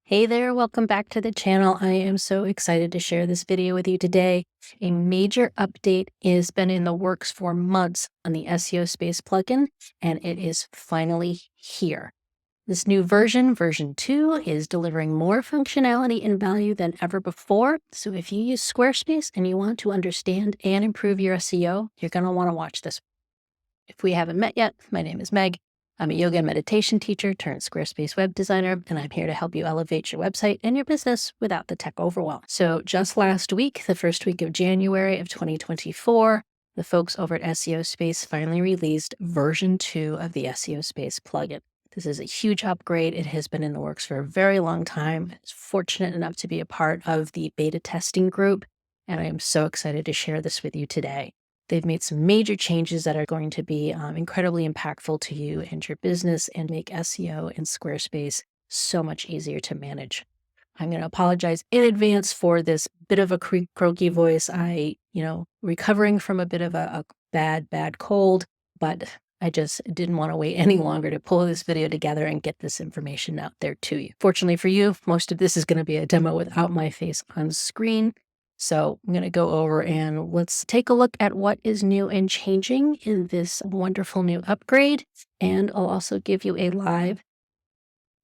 Hey there, welcome back to the channel. I am so excited to share this video with you today. A major update has been in the works for months on the SEO Space plugin, and it is finally here. This new version 2, is delivering more functionality and value than ever before. So if you use Squarespace and you want to understand and improve your SEO, you're going to want to watch this. If we haven't met yet, my name is Meg. I'm a yoga and meditation teacher turned Squarespace web designer, and I'm here to help you elevate your website and your business without the tech overwhelm. So just last week, the first week of January of 2024, the folks over at SEO Space finally released version 2 of the SEO Space plugin. This is a huge upgrade. It has been in the works for a very long time. I was fortunate enough to be a part of the beta testing group, and I am so excited to share this with you today. They've made some major changes that are going to be incredibly impactful to you and your business and make SEO in Squarespace so much easier to manage. I'm going to apologize in advance for this bit of a croaky voice. Recovering from a bit of a bad cold, but I just didn't want to wait any longer to pull this video together and get this information out there to you. Fortunately for you, most of this is going to be a demo without my face on screen. So I'm going to go over and let's take a look at what is new and changing in this wonderful new upgrade. And I'll also give you a live,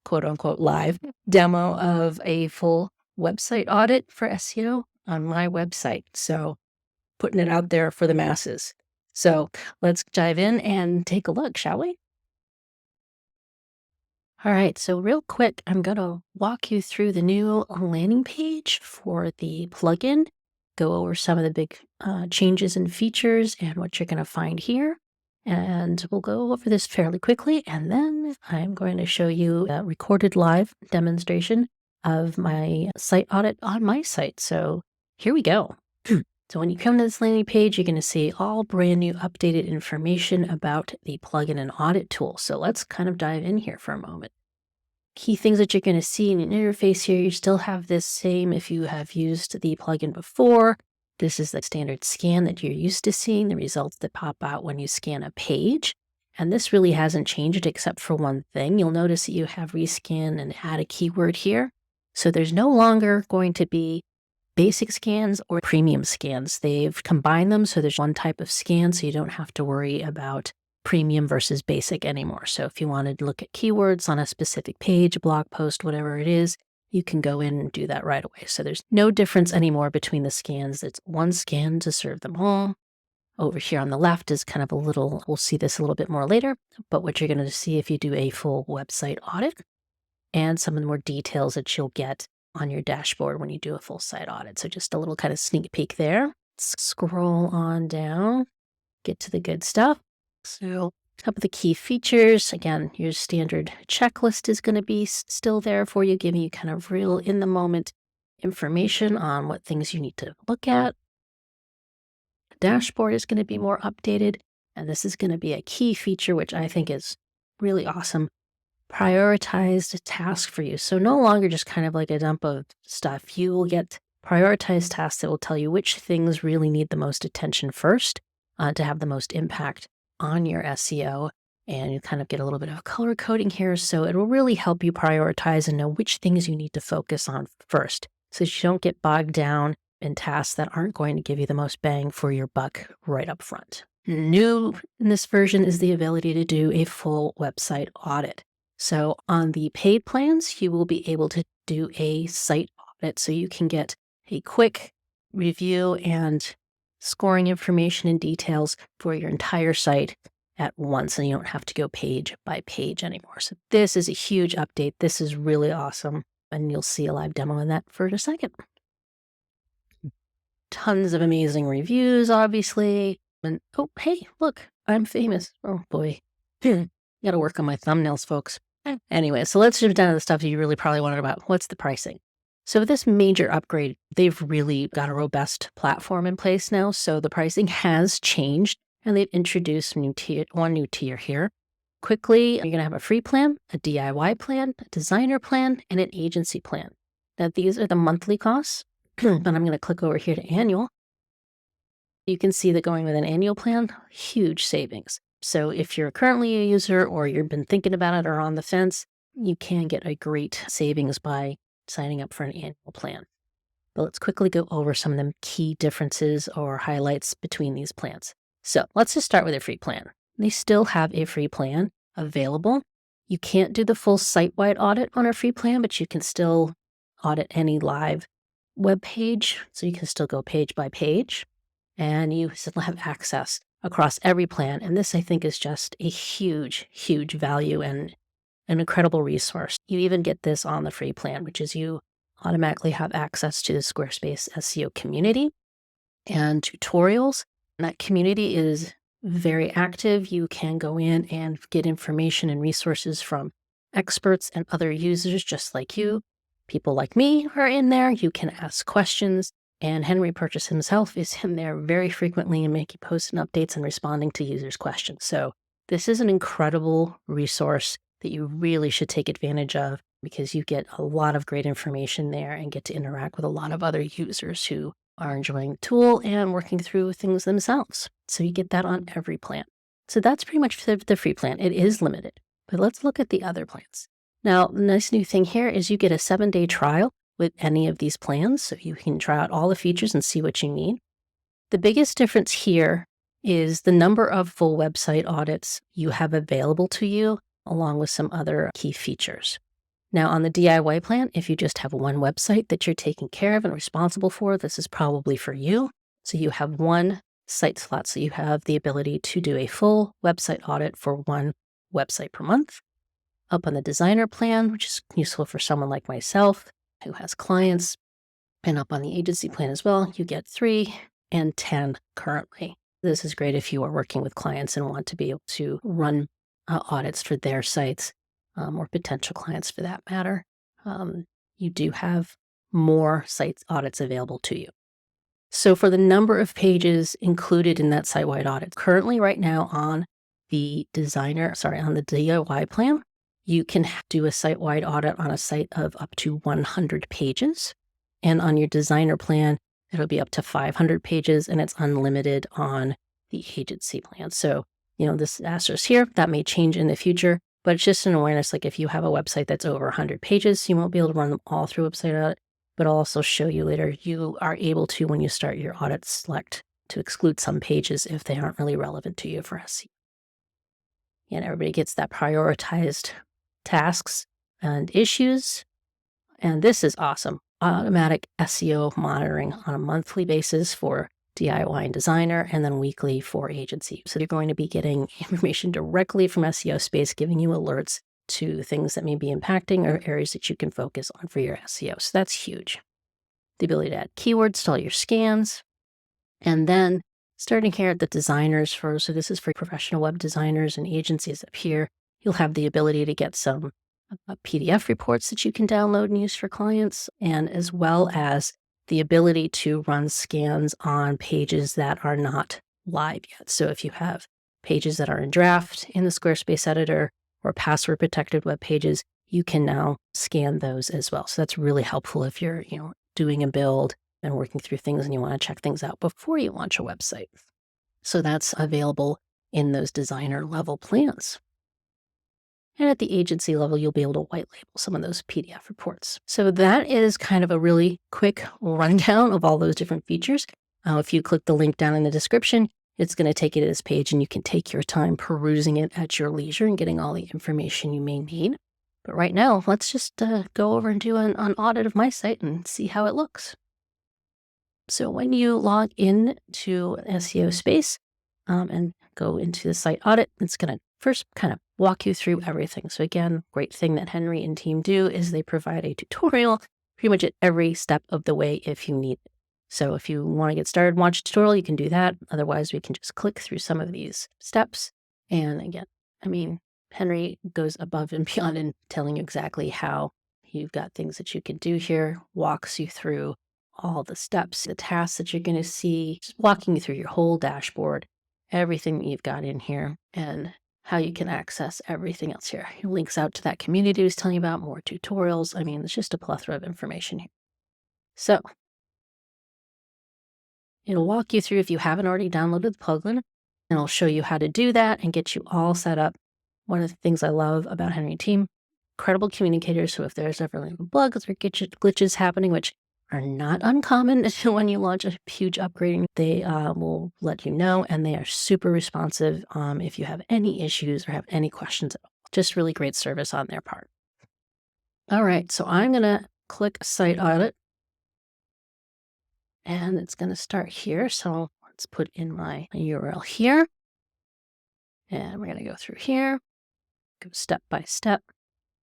quote unquote, live demo of a full website audit for SEO on my website. So putting it out there for the masses. So let's dive in and take a look, shall we? All right, so real quick, I'm going to walk you through the new landing page for the plugin, go over some of the big changes and features and what you're going to find here. And we'll go over this fairly quickly, and then I'm going to show you a recorded live demonstration of my site audit on my site. So here we go. So when you come to this landing page, you're going to see all brand new updated information about the plugin and audit tool. So let's kind of dive in here for a moment. Key things that you're going to see in an interface here, you still have this same if you have used the plugin before. This is the standard scan that you're used to seeing, the results that pop out when you scan a page. And this really hasn't changed except for one thing. You'll notice that you have rescan and add a keyword here. So there's no longer going to be basic scans or premium scans. They've combined them so there's one type of scan, so you don't have to worry about premium versus basic anymore. So if you wanted to look at keywords on a specific page, blog post, whatever it is, you can go in and do that right away. So there's no difference anymore between the scans. It's one scan to serve them all. Over here on the left is kind of we'll see this a little bit more later, but what you're going to see if you do a full website audit and some of the more details that you'll get on your dashboard when you do a full site audit. So just a little kind of sneak peek there. Scroll on down, get to the good stuff. So a couple of the key features, again, your standard checklist is going to be still there for you, giving you kind of real in the moment information on what things you need to look at. The dashboard is going to be more updated, and this is going to be a key feature, which I think is really awesome. Prioritized task for you. So no longer just kind of like a dump of stuff. You will get prioritized tasks that will tell you which things really need the most attention first to have the most impact on your SEO. And you kind of get a little bit of a color coding here. So it will really help you prioritize and know which things you need to focus on first so that you don't get bogged down in tasks that aren't going to give you the most bang for your buck right up front. New in this version is the ability to do a full website audit. So on the paid plans, you will be able to do a site audit. So you can get a quick review and scoring information and details for your entire site at once, and you don't have to go page by page anymore. So this is a huge update. This is really awesome, and you'll see a live demo of that for a second. Tons of amazing reviews, obviously. And oh, hey, look, I'm famous. Oh boy. Got to work on my thumbnails, folks. Anyway, so let's jump down to the stuff you really probably wondered about. What's the pricing? So this major upgrade, they've really got a robust platform in place now. So the pricing has changed, and they've introduced one new tier here. Quickly, you're going to have a free plan, a DIY plan, a designer plan, and an agency plan. Now, these are the monthly costs, but I'm going to click over here to annual. You can see that going with an annual plan, huge savings. So if you're currently a user or you've been thinking about it or on the fence, you can get a great savings by signing up for an annual plan. But let's quickly go over some of the key differences or highlights between these plans. So let's just start with a free plan. They still have a free plan available. You can't do the full site-wide audit on a free plan, but you can still audit any live web page. So you can still go page by page, and you still have access across every plan. And this, I think, is just a huge, huge value and an incredible resource. You even get this on the free plan, which is you automatically have access to the Squarespace SEO community and tutorials. And that community is very active. You can go in and get information and resources from experts and other users just like you. People like me are in there. You can ask questions. And Henry Purchase himself is in there very frequently and making posts and updates and responding to users' questions. So this is an incredible resource that you really should take advantage of, because you get a lot of great information there and get to interact with a lot of other users who are enjoying the tool and working through things themselves. So you get that on every plan. So that's pretty much the free plan. It is limited, but let's look at the other plans. Now, the nice new thing here is you get a 7-day trial with any of these plans, so you can try out all the features and see what you need. The biggest difference here is the number of full website audits you have available to you, along with some other key features. Now, on the DIY plan, if you just have one website that you're taking care of and responsible for, this is probably for you. So you have one site slot, so you have the ability to do a full website audit for one website per month. Up on the designer plan, which is useful for someone like myself who has clients, and up on the agency plan as well, you get 3 and 10 currently. This is great if you are working with clients and want to be able to run audits for their sites, or potential clients for that matter. You do have more site audits available to you. So for the number of pages included in that site-wide audit, currently right now on the DIY plan, you can do a site-wide audit on a site of up to 100 pages. And on your designer plan, it'll be up to 500 pages, and it's unlimited on the agency plan. So, this asterisk here, that may change in the future, but it's just an awareness. Like if you have a website that's over 100 pages, you won't be able to run them all through website audit, but I'll also show you later, you are able to, when you start your audit, select to exclude some pages if they aren't really relevant to you for SEO. And everybody gets that prioritized tasks and issues. And this is awesome. Automatic SEO monitoring on a monthly basis for DIY and designer, and then weekly for agency. So you're going to be getting information directly from SEO Space, giving you alerts to things that may be impacting or areas that you can focus on for your SEO. So that's huge. The ability to add keywords to all your scans. And then starting here at the designers first, so this is for professional web designers and agencies up here, you'll have the ability to get some PDF reports that you can download and use for clients, and as well as the ability to run scans on pages that are not live yet. So if you have pages that are in draft in the Squarespace editor or password protected web pages, you can now scan those as well. So that's really helpful if you're, doing a build and working through things and you want to check things out before you launch a website. So that's available in those designer level plans. And at the agency level, you'll be able to white label some of those PDF reports. So that is kind of a really quick rundown of all those different features. If you click the link down in the description, it's going to take you to this page and you can take your time perusing it at your leisure and getting all the information you may need. But right now, let's just go over and do an audit of my site and see how it looks. So when you log in to SEO Space and go into the site audit, it's going to first kind of walk you through everything. So again, great thing that Henry and team do is they provide a tutorial pretty much at every step of the way if you need it. So if you want to get started, watch a tutorial, you can do that. Otherwise, we can just click through some of these steps. And again, Henry goes above and beyond in telling you exactly how you've got things that you can do here, walks you through all the steps, the tasks that you're going to see, just walking you through your whole dashboard, everything that you've got in here, and how you can access everything else here. He links out to that community I was telling you about, more tutorials. It's just a plethora of information here. So it'll walk you through if you haven't already downloaded the plugin, and it'll show you how to do that and get you all set up. One of the things I love about Henry team, incredible communicators. So if there's ever like bugs or glitches happening, which are not uncommon when you launch a huge upgrading, they will let you know, and they are super responsive if you have any issues or have any questions at all. Just really great service on their part. All right, so I'm going to click Site Audit, and it's going to start here. So let's put in my URL here, and we're going to go through here, go step by step.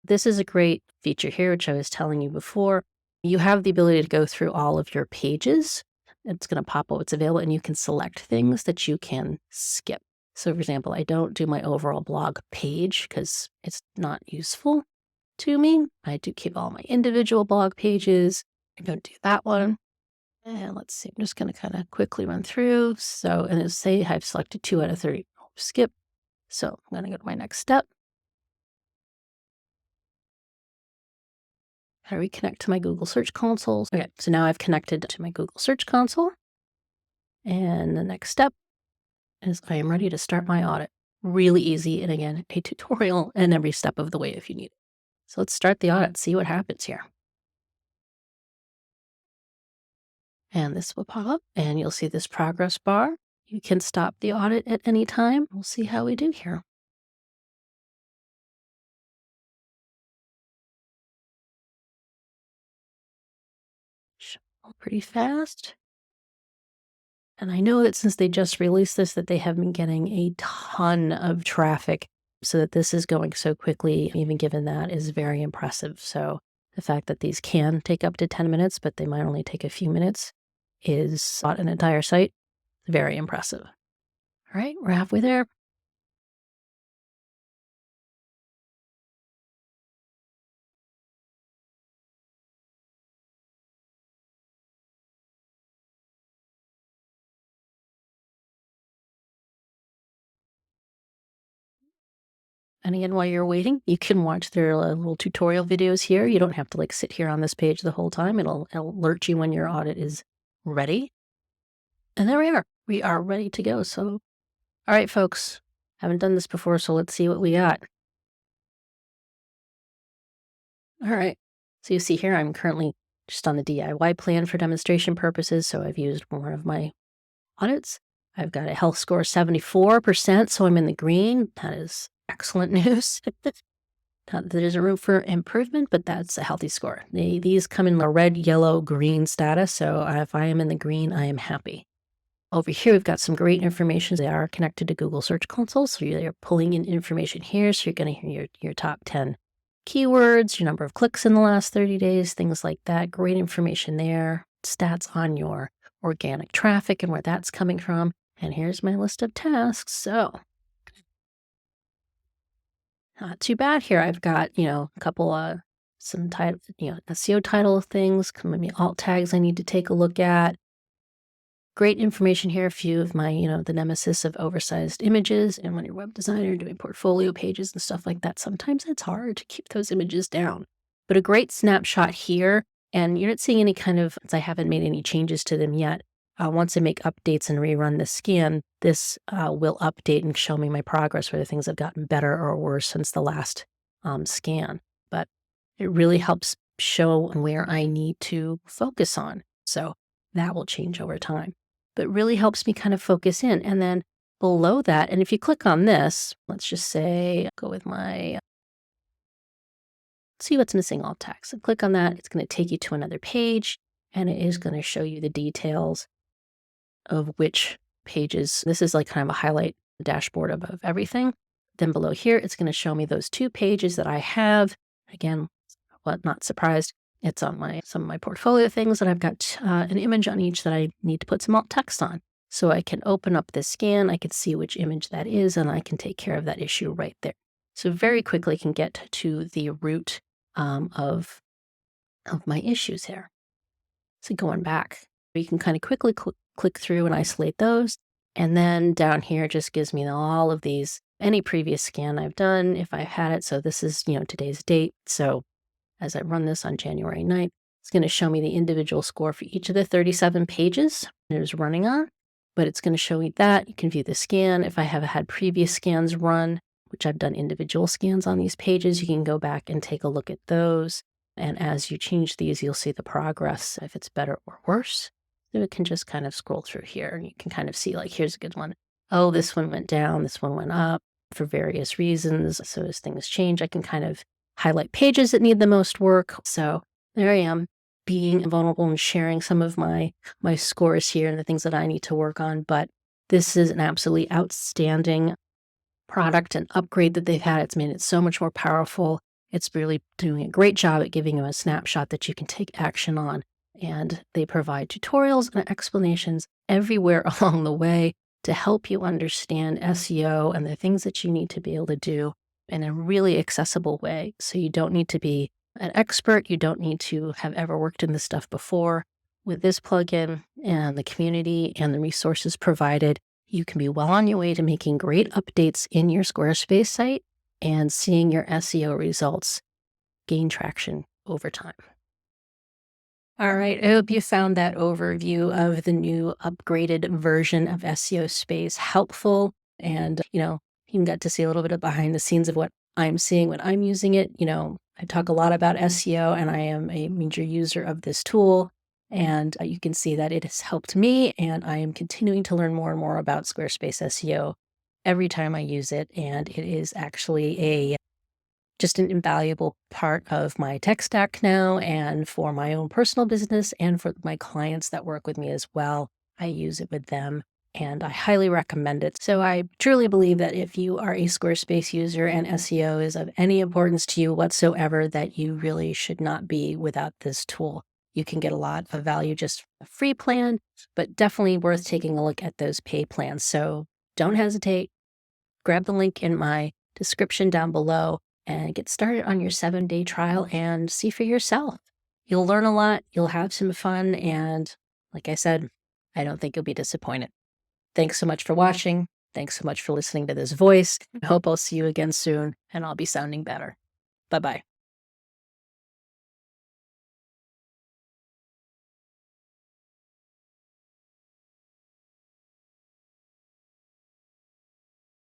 This is a great feature here, which I was telling you before. You have the ability to go through all of your pages. It's going to pop up what's available, and you can select things that you can skip. So, for example, I don't do my overall blog page because it's not useful to me. I do keep all my individual blog pages. I don't do that one. And let's see, I'm just going to kind of quickly run through. So, and it'll say I've selected 2 out of 30. I'll skip. So I'm going to go to my next step. How do we connect to my Google Search Console? Okay, so now I've connected to my Google Search Console. And the next step is I am ready to start my audit. Really easy. And again, a tutorial and every step of the way if you need it. So let's start the audit, see what happens here. And this will pop up and you'll see this progress bar. You can stop the audit at any time. We'll see how we do here. Pretty fast. And I know that since they just released this, that they have been getting a ton of traffic. So that this is going so quickly, even given that, is very impressive. So the fact that these can take up to 10 minutes, but they might only take a few minutes, is not an entire site. Very impressive. All right, we're halfway there. And again, while you're waiting, you can watch their little tutorial videos here. You don't have to like sit here on this page the whole time. It'll alert you when your audit is ready. And there we are. We are ready to go. So, all right, folks, haven't done this before, so let's see what we got. All right. So you see here, I'm currently just on the DIY plan for demonstration purposes. So I've used one of my audits. I've got a health score 74%, so I'm in the green. That is excellent news. There's a room for improvement, but that's a healthy score. These come in the red, yellow, green status. So if I am in the green, I am happy. Over here, we've got some great information. They are connected to Google Search Console. So you're pulling in information here. So you're going to hear your top 10 keywords, your number of clicks in the last 30 days, things like that. Great information there. Stats on your organic traffic and where that's coming from. And here's my list of tasks. So not too bad here. I've got, a couple some title, SEO title things, maybe alt tags I need to take a look at. Great information here. A few of my, the nemesis of oversized images. And when you're a web designer doing portfolio pages and stuff like that, sometimes it's hard to keep those images down. But a great snapshot here. And you're not seeing any I haven't made any changes to them yet. Once I make updates and rerun the scan, this will update and show me my progress, whether things have gotten better or worse since the last scan. But it really helps show where I need to focus on. So that will change over time. But really helps me kind of focus in. And then below that, and if you click on this, let's just say, go with my, see what's missing alt tags. So click on that. It's going to take you to another page, and it is going to show you the details of which pages. This is like kind of a highlight dashboard of everything. Then below here, it's going to show me those 2 pages that I have. Again, not surprised. It's on some of my portfolio things, and I've got an image on each that I need to put some alt text on. So I can open up this scan, I can see which image that is, and I can take care of that issue right there. So very quickly can get to the root of my issues here. So going back, you can kind of quickly click through and isolate those. And then down here just gives me all of these, any previous scan I've done, if I've had it. So this is, today's date. So as I run this on January 9th, it's going to show me the individual score for each of the 37 pages it was running on. But it's going to show me that. You can view the scan. If I have had previous scans run, which I've done individual scans on these pages. You can go back and take a look at those. And as you change these, you'll see the progress, if it's better or worse. So it can just kind of scroll through here and you can kind of see, like, here's a good one. Oh, this one went down, this one went up for various reasons. So as things change, I can kind of highlight pages that need the most work. So there I am, being vulnerable and sharing some of my scores here and the things that I need to work on. But this is an absolutely outstanding product and upgrade that they've had. It's made it so much more powerful. It's really doing a great job at giving you a snapshot that you can take action on. And they provide tutorials and explanations everywhere along the way to help you understand SEO and the things that you need to be able to do in a really accessible way. So you don't need to be an expert. You don't need to have ever worked in this stuff before. With this plugin and the community and the resources provided, you can be well on your way to making great updates in your Squarespace site and seeing your SEO results gain traction over time. All right, I hope you found that overview of the new upgraded version of SEO Space helpful. And, you got to see a little bit of behind the scenes of what I'm seeing when I'm using it. I talk a lot about SEO and I am a major user of this tool. And you can see that it has helped me, and I am continuing to learn more and more about Squarespace SEO every time I use it. And it is actually just an invaluable part of my tech stack now, and for my own personal business and for my clients that work with me as well. I use it with them and I highly recommend it. So I truly believe that if you are a Squarespace user and SEO is of any importance to you whatsoever, that you really should not be without this tool. You can get a lot of value just from a free plan, but definitely worth taking a look at those pay plans. So don't hesitate. Grab the link in my description down below and get started on your 7-day trial and see for yourself. You'll learn a lot, you'll have some fun, and like I said, I don't think you'll be disappointed. Thanks so much for watching. Thanks so much for listening to this voice. I hope I'll see you again soon and I'll be sounding better. Bye-bye.